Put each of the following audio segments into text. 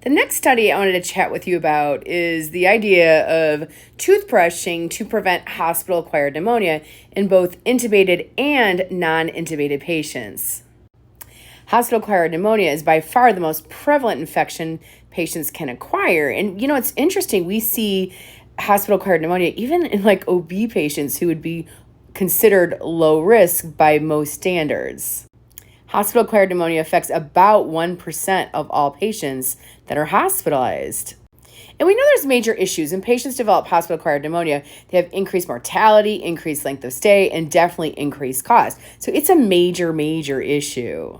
The next study I wanted to chat with you about is the idea of toothbrushing to prevent hospital-acquired pneumonia in both intubated and non-intubated patients. Hospital-acquired pneumonia is by far the most prevalent infection patients can acquire. And, it's interesting. We see hospital-acquired pneumonia even in OB patients who would be considered low risk by most standards. Hospital-acquired pneumonia affects about 1% of all patients that are hospitalized. And we know there's major issues. When patients develop hospital-acquired pneumonia, they have increased mortality, increased length of stay, and definitely increased cost. So it's a major, major issue.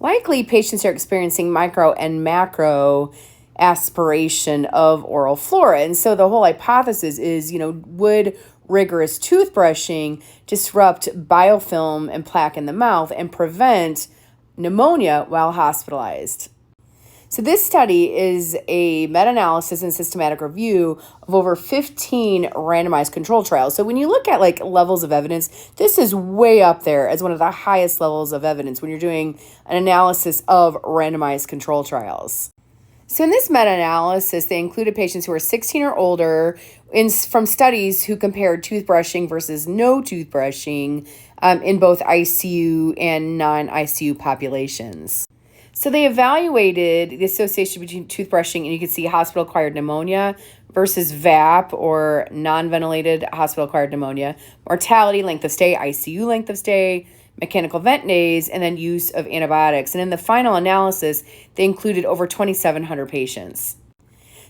Likely, patients are experiencing micro and macro aspiration of oral flora. And so the whole hypothesis is, would rigorous toothbrushing disrupt biofilm and plaque in the mouth and prevent pneumonia while hospitalized? So this study is a meta-analysis and systematic review of over 15 randomized control trials. So when you look at levels of evidence, this is way up there as one of the highest levels of evidence when you're doing an analysis of randomized control trials. So in this meta-analysis, they included patients who were 16 or older from studies who compared toothbrushing versus no toothbrushing in both ICU and non-ICU populations. So they evaluated the association between toothbrushing and you can see hospital-acquired pneumonia versus VAP or non-ventilated hospital-acquired pneumonia, mortality, length of stay, ICU length of stay, mechanical vent days, and then use of antibiotics. And in the final analysis, they included over 2,700 patients.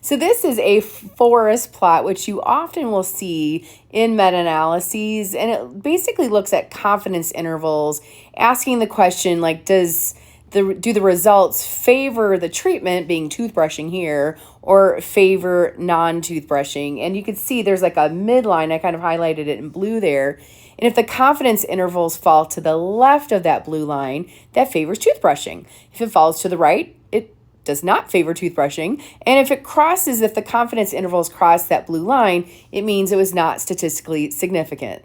So this is a forest plot, which you often will see in meta-analyses, and it basically looks at confidence intervals, asking the question, do the results favor the treatment, being toothbrushing here, or favor non-toothbrushing? And you can see there's a midline. I kind of highlighted it in blue there. And if the confidence intervals fall to the left of that blue line, that favors toothbrushing. If it falls to the right, it does not favor toothbrushing. And if the confidence intervals cross that blue line, it means it was not statistically significant.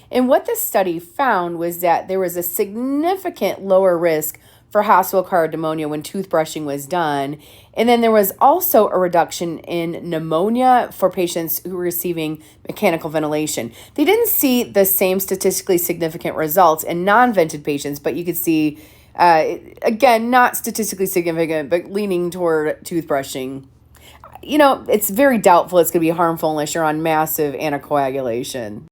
And what this study found was that there was a significant lower risk for hospital-acquired pneumonia when toothbrushing was done. And then there was also a reduction in pneumonia for patients who were receiving mechanical ventilation. They didn't see the same statistically significant results in non-vented patients, but you could see, again, not statistically significant, but leaning toward toothbrushing. It's very doubtful it's going to be harmful unless you're on massive anticoagulation.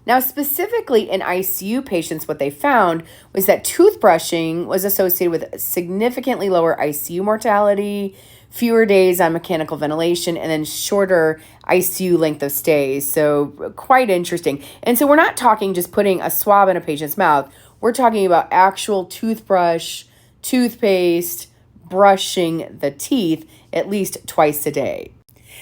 Now, specifically in ICU patients, what they found was that toothbrushing was associated with significantly lower ICU mortality, fewer days on mechanical ventilation, and then shorter ICU length of stay. So quite interesting. And so we're not talking just putting a swab in a patient's mouth. We're talking about actual toothbrush, toothpaste, brushing the teeth at least twice a day.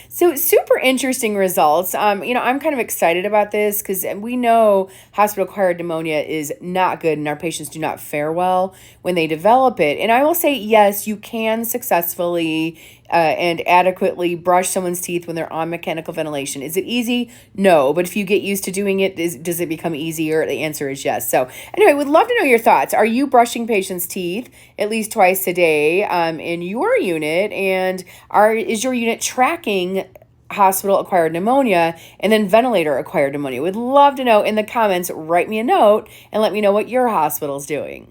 So super interesting results. I'm kind of excited about this because we know hospital-acquired pneumonia is not good and our patients do not fare well when they develop it. And I will say, yes, you can successfully and adequately brush someone's teeth when they're on mechanical ventilation. Is it easy? No. But if you get used to doing it, does it become easier? The answer is yes. So anyway, would love to know your thoughts. Are you brushing patients' teeth at least twice a day in your unit? And is your unit tracking hospital-acquired pneumonia and then ventilator-acquired pneumonia? Would love to know in the comments. Write me a note and let me know what your hospital's doing.